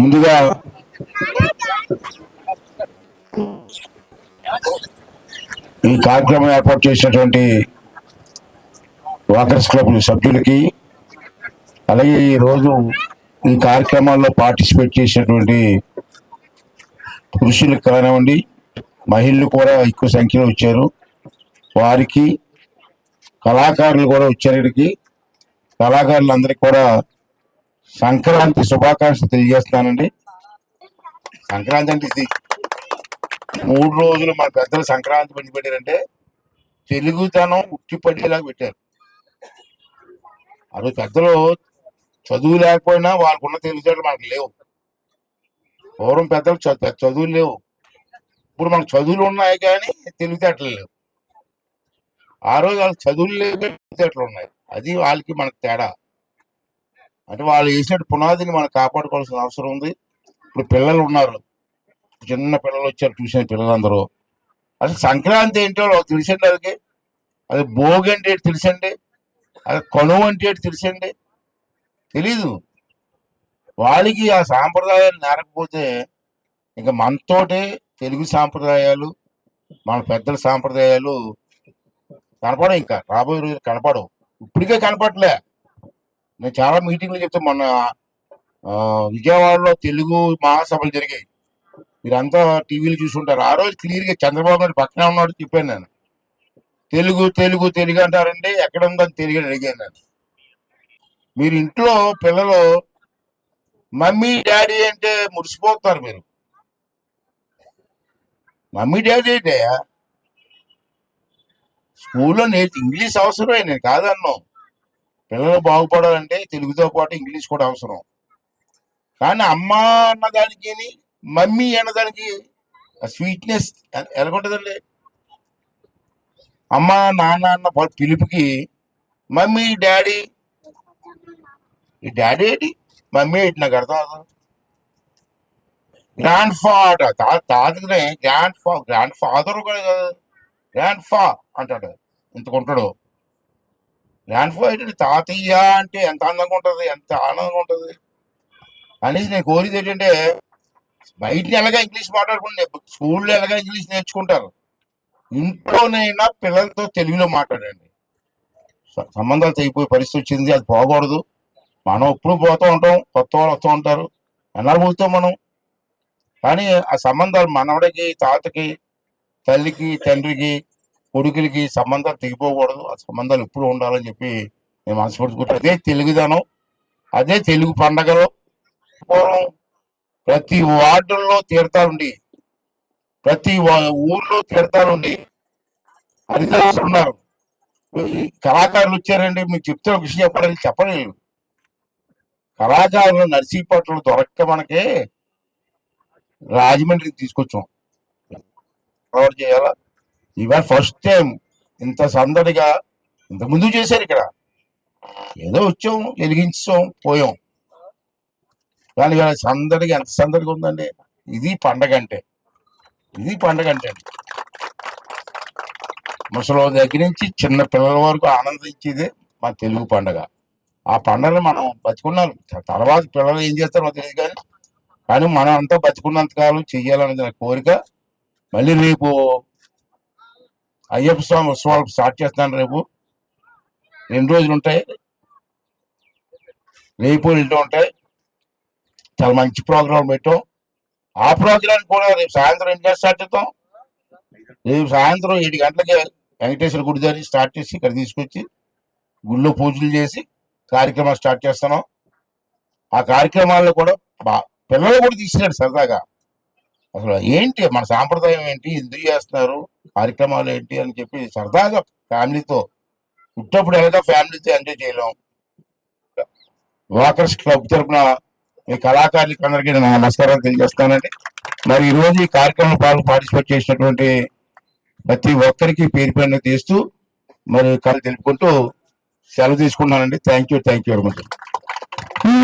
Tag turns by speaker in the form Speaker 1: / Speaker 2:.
Speaker 1: ముందుగా ఈ కార్యక్రమం ఏర్పాటు చేసినటువంటి వాకర్స్ క్లబ్ సభ్యులకి, అలాగే ఈ రోజు ఈ కార్యక్రమాల్లో పార్టిసిపేట్ చేసినటువంటి పురుషులకు కానివ్వండి, మహిళలు కూడా ఎక్కువ సంఖ్యలో వచ్చారు. వారికి, కళాకారులు కూడా వచ్చేటికి, కళాకారులందరికీ కూడా సంక్రాంతి శుభాకాంక్షలు తెలియజేస్తానండి. సంక్రాంతి అంటే ఇది 3 రోజులు మన పెద్దలు సంక్రాంతి పండి పెట్టారంటే తెలుగుతనం ఉట్టిపడేలాగా పెట్టారు. ఆ రోజు పెద్దలు చదువు లేకపోయినా వాళ్ళకున్న తెలివితేటలు మనకు లేవు. పూర్వం పెద్దలు చదువులు లేవు. ఇప్పుడు మనకు చదువులు ఉన్నాయి కానీ తెలివితేటలు లేవు. ఆ రోజు వాళ్ళకి చదువులు లేవు, తెలివితేటలు ఉన్నాయి. అది వాళ్ళకి మనకు తేడా. అంటే వాళ్ళు వేసినట్టు పునాదిని మనం కాపాడుకోవాల్సిన అవసరం ఉంది. ఇప్పుడు పిల్లలు ఉన్నారు, చిన్న పిల్లలు వచ్చారు, చూసిన పిల్లలందరూ అసలు సంక్రాంతి ఏంటో వాళ్ళకి తెలిసండి. అది భోగి అంటే ఏంటి తెలుసండి, అది కనుమ అంటే ఏంటి తెలుసండి, తెలీదు. వాళ్ళకి ఆ సాంప్రదాయాలు నేరకపోతే ఇంకా మనతోటి తెలుగు సాంప్రదాయాలు, మన పెద్దల సాంప్రదాయాలు కనపడవు. ఇంకా రాబోయే రోజులు కనపడవు. ఇప్పటికే కనపడలే. నేను చాలా మీటింగ్లు చెప్తే, మొన్న విజయవాడలో తెలుగు మహాసభలు జరిగాయి. మీరంతా టీవీలు చూసుంటారు. ఆ రోజు క్లియర్గా చంద్రబాబు నాయుడు పక్కనే ఉన్నాడు చెప్పాను నేను. తెలుగు తెలుగు తెలుగు అంటారండి, ఎక్కడ ఉందని తెలుగు అని అడిగాను నేను. మీరు ఇంట్లో పిల్లలు మమ్మీ డాడీ అంటే మురిసిపోతారు. మీరు మమ్మీ డాడీ అంటే స్కూల్లో ఇంగ్లీష్ అవసరమే, నేను కాదన్నాను. పిల్లలు బాగుపడాలంటే తెలుగుతో పాటు ఇంగ్లీష్ కూడా అవసరం. కానీ అమ్మ అన్నదానికి మమ్మీ అన్నదానికి స్వీట్నెస్ ఎలాగుంటుందండి. అమ్మ నాన్న అన్న పిలుపుకి మమ్మీ డాడీ, ఈ డాడీ ఏంటి, మమ్మీ ఏంటి నాకు అర్థం అవుతుంది. గ్రాండ్ ఫాదర్, తాతనే గ్రాండ్ ఫాదర్ కూడా కాదు, గ్రాండ్ ఫా అంటాడు. ఇంతకుంటాడు గ్రాండ్ ఫా ఏంటంటే తాతయ్య అంటే ఎంత అందంగా ఉంటుంది, ఎంత ఆనందంగా ఉంటుంది అనేసి నేను కోరిది ఏంటంటే, బయటని ఎలాగా ఇంగ్లీష్ మాట్లాడుకుంటే స్కూల్లో ఎలాగా ఇంగ్లీష్ నేర్చుకుంటారు, ఇంట్లోనైనా పిల్లలతో తెలుగులో మాట్లాడండి. సంబంధాలు తెగిపోయే పరిస్థితి వచ్చింది, అది పోకూడదు. మనం ఎప్పుడు పోతూ ఉంటాం, కొత్త వాళ్ళు వస్తూ ఉంటారు, ఎన్నాళ్ళు పోతాం మనం. కానీ ఆ సంబంధాలు మనవడికి, తాతకి, తల్లికి, తండ్రికి, కొడుకులకి సంబంధాలు తెగిపోకూడదు. ఆ సంబంధాలు ఎప్పుడు ఉండాలని చెప్పి నేను మనస్ఫూర్తికుంటాను. అదే తెలుగుదనం, అదే తెలుగు పండగలు. పూర్వం ప్రతి వార్డుల్లో తీర్థాలుండి, ప్రతి ఊర్లో తీర్థాలుండి హరిదాసులు ఉన్నారు. కళాకారులు వచ్చారండి, మీకు చెప్తే ఒక విషయం చెప్పలేదు. కళాకారులు నర్సీపట్నం దొరక్క మనకి రాజమండ్రికి తీసుకొచ్చాం. ప్రొవైడ్ చేయాలా. ఇవాళ ఫస్ట్ టైం ఇంత సందడిగా, ఇంత ముందు చేశారు. ఇక్కడ ఏదో వచ్చాం, వెలిగించాం, పోయాం. కానీ ఇవాళ సందడిగా, ఎంత సందడిగా ఉందండి. ఇది పండగ అంటే, ఇది పండగ అంటే ముసలి దగ్గర నుంచి చిన్న పిల్లల వరకు ఆనందించేదే మా తెలుగు పండగ. ఆ పండగను మనం బతుకున్నాం. తర్వాత పిల్లలు ఏం చేస్తారో తెలియదు కానీ మనం అంతా బతుకున్నంత కాలం చెయ్యాలనేది నా కోరిక. మళ్ళీ రేపు అయ్యప్ప స్వామి ఉత్సవాలు స్టార్ట్ చేస్తాను. రేపు 2 రోజులు ఉంటాయి, రేపు ఇంటూ ఉంటాయి. చాలా మంచి ప్రోగ్రాం పెట్టాం. ఆ ప్రోగ్రాం కూడా రేపు సాయంత్రం 8 గంటలకు స్టార్ట్ చేస్తాం. రేపు సాయంత్రం 7 గంటలకి వెంకటేశ్వర గుడి దగ్గర స్టార్ట్ చేసి ఇక్కడ తీసుకొచ్చి గుళ్ళో పూజలు చేసి కార్యక్రమాలు స్టార్ట్ చేస్తున్నాం. ఆ కార్యక్రమాల్లో కూడా పిల్లలు కూడా తీసుకున్నాడు సరదాగా. అసలు ఏంటి మన సాంప్రదాయం ఏంటి, ఎందుకు చేస్తున్నారు, కార్యక్రమాలు ఏంటి అని చెప్పి సరదాగా ఫ్యామిలీతో, పుట్టప్పుడు ఎలాగా ఫ్యామిలీతో ఎంజాయ్ చేయలేం. వాకర్స్ క్లబ్ తరఫున మీ కళాకారులకి అందరికీ నేను నమస్కారాలు తెలియజేస్తానండి. మరి ఈరోజు ఈ కార్యక్రమం పార్టిసిపేట్ చేసినటువంటి ప్రతి ఒక్కరికి పేరు పేరున తీస్తూ మరి కళ తెలుపుకుంటూ సెలవు తీసుకున్నానండి. Thank you very much.